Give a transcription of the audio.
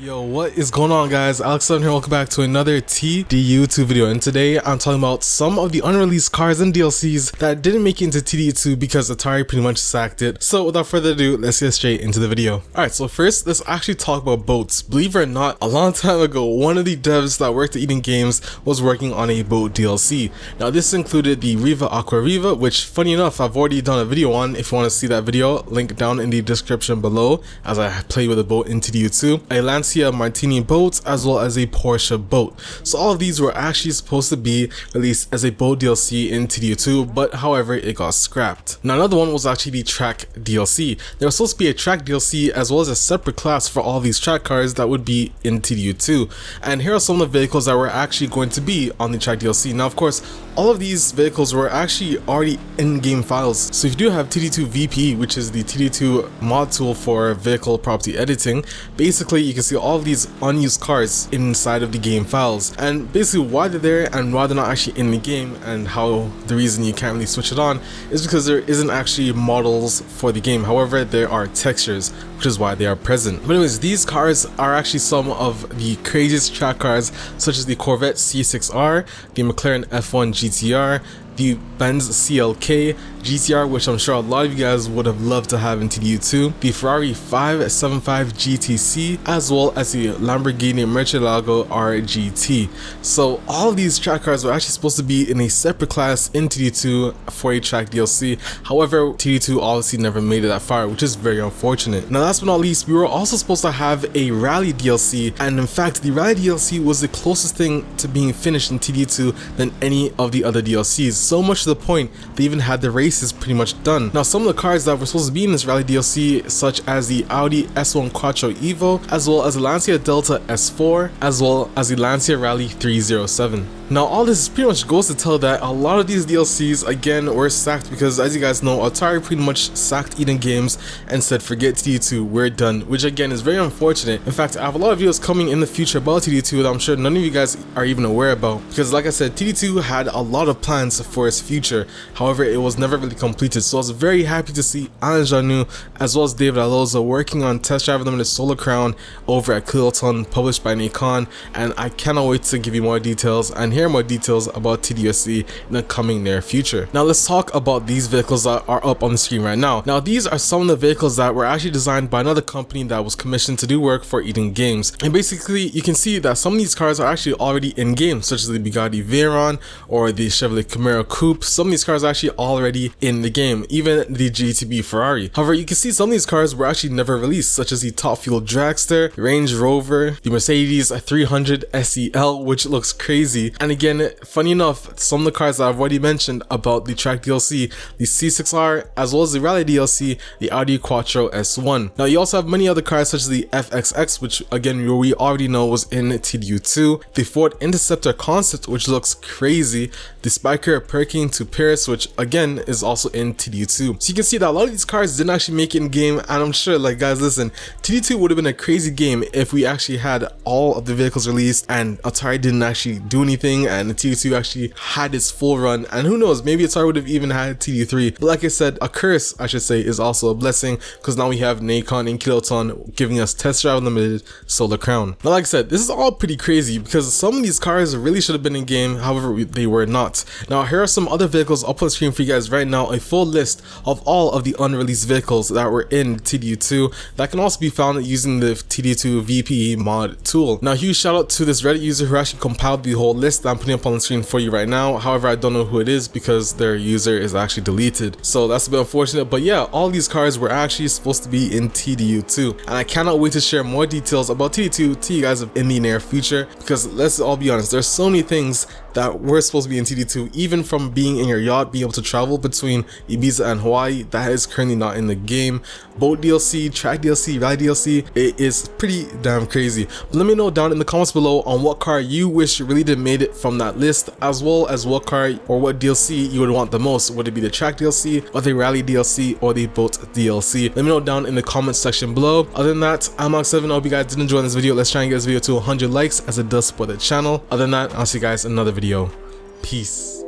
Yo, what is going on, guys? Alex7 here. Welcome back to another TDU2 video, and today I'm talking about some of the unreleased cars and DLCs that didn't make it into TDU2 because Atari pretty much sacked it. So without further ado, let's get straight into the video. Alright, so first let's actually talk about boats. Believe it or not, a long time ago, one of the devs that worked at TDU Games was working on a boat DLC. Now this included the Riva Aqua Riva, which funny enough I've already done a video on. If you want to see that video, link down in the description below, as I play with a boat in TDU2. A Lancia Martini boat, as well as a Porsche boat. So all of these were actually supposed to be released as a boat DLC in TDU2, but however it got scrapped. Now another one was actually the track DLC. There was supposed to be a track DLC as well as a separate class for all these track cars that would be in TDU2, and here are some of the vehicles that were actually going to be on the track DLC. Now of course all of these vehicles were actually already in-game files, so if you do have TDU2 VP, which is the TDU2 mod tool for vehicle property editing, basically you can see all of these unused cars inside of the game files, and basically why they're there and why they're not actually in the game, and how the reason you can't really switch it on is because there isn't actually models for the game. However, there are textures, which is why they are present. But anyways, these cars are actually some of the craziest track cars, such as the Corvette C6R, the McLaren F1 GTR, the Benz CLK GTR, which I'm sure a lot of you guys would have loved to have in TDU2, the Ferrari 575 GTC, as well as the Lamborghini Murcielago RGT. So all of these track cars were actually supposed to be in a separate class in TDU2 for a track DLC. However, TDU2 obviously never made it that far, which is very unfortunate. Now last but not least, we were also supposed to have a rally DLC, and in fact the rally DLC was the closest thing to being finished in TDU2 than any of the other DLCs. So much to the point they even had the races pretty much done. Now some of the cars that were supposed to be in this rally DLC, such as the Audi S1 Quattro Evo, as well as the Lancia Delta S4, as well as the Lancia Rally 307. Now all this pretty much goes to tell that a lot of these DLCs again were sacked, because as you guys know, Atari pretty much sacked TDU Games and said forget TDU2, we're done, which again is very unfortunate. In fact, I have a lot of videos coming in the future about TDU2 that I'm sure none of you guys are even aware about, because like I said, TDU2 had a lot of plans for its future. However, it was never really completed, so I was very happy to see Alain Janou as well as David Alonso working on test driving them in the Solar Crown over at Kiloton, published by Nikon, and I cannot wait to give you more details and hear more details about TDUSC in the coming near future. Now let's talk about these vehicles that are up on the screen right now. Now these are some of the vehicles that were actually designed by another company that was commissioned to do work for TDU Games, and basically you can see that some of these cars are actually already in game, such as the Bugatti Veyron or the Chevrolet Camaro Coupe. Some of these cars are actually already in the game, even the GTB Ferrari. However, you can see some of these cars were actually never released, such as the Top Fuel Dragster, Range Rover, the Mercedes 300 SEL, which looks crazy. And again, funny enough, some of the cars that I've already mentioned about the track DLC, the C6R, as well as the Rally DLC, the Audi Quattro S1. Now you also have many other cars such as the FXX, which again we already know was in TDU2, the Ford Interceptor Concept, which looks crazy, the Spiker Perkin to Paris, which again is also in TDU2. So you can see that a lot of these cars didn't actually make it in game, and I'm sure, like guys, listen, TDU2 would have been a crazy game if we actually had all of the vehicles released and Atari didn't actually do anything and TDU2 actually had its full run, and who knows, maybe Atari would have even had TDU3. But like I said, a curse I should say is also a blessing, because now we have Nikon and Kiloton giving us Test Drive Unlimited Solar Crown. Now like I said, this is all pretty crazy because some of these cars really should have been in game, however they were not. Now here are some other vehicles up on the screen for you guys right now, a full list of all of the unreleased vehicles that were in TDU2 that can also be found using the TDU2 VP mod tool. Now huge shout out to this Reddit user who actually compiled the whole list that I'm putting up on the screen for you right now. However, I don't know who it is because their user is actually deleted, so that's a bit unfortunate. But yeah, all these cars were actually supposed to be in TDU2, and I cannot wait to share more details about TDU2 to you guys in the near future, because let's all be honest, there's so many things that were supposed to be in TDU2, even from being in your yacht, being able to travel between Ibiza and Hawaii, that is currently not in the game. Boat DLC, track DLC, rally DLC, it is pretty damn crazy. But let me know down in the comments below on what car you wish really did made it from that list, as well as what car or what DLC you would want the most. Would it be the track DLC or the rally DLC or the boat DLC? Let me know down in the comments section below. Other than that, I'm Alex7. I hope you guys did enjoy this video. Let's try and get this video to 100 likes, as it does support the channel. Other than that, I'll see you guys in another video. Peace.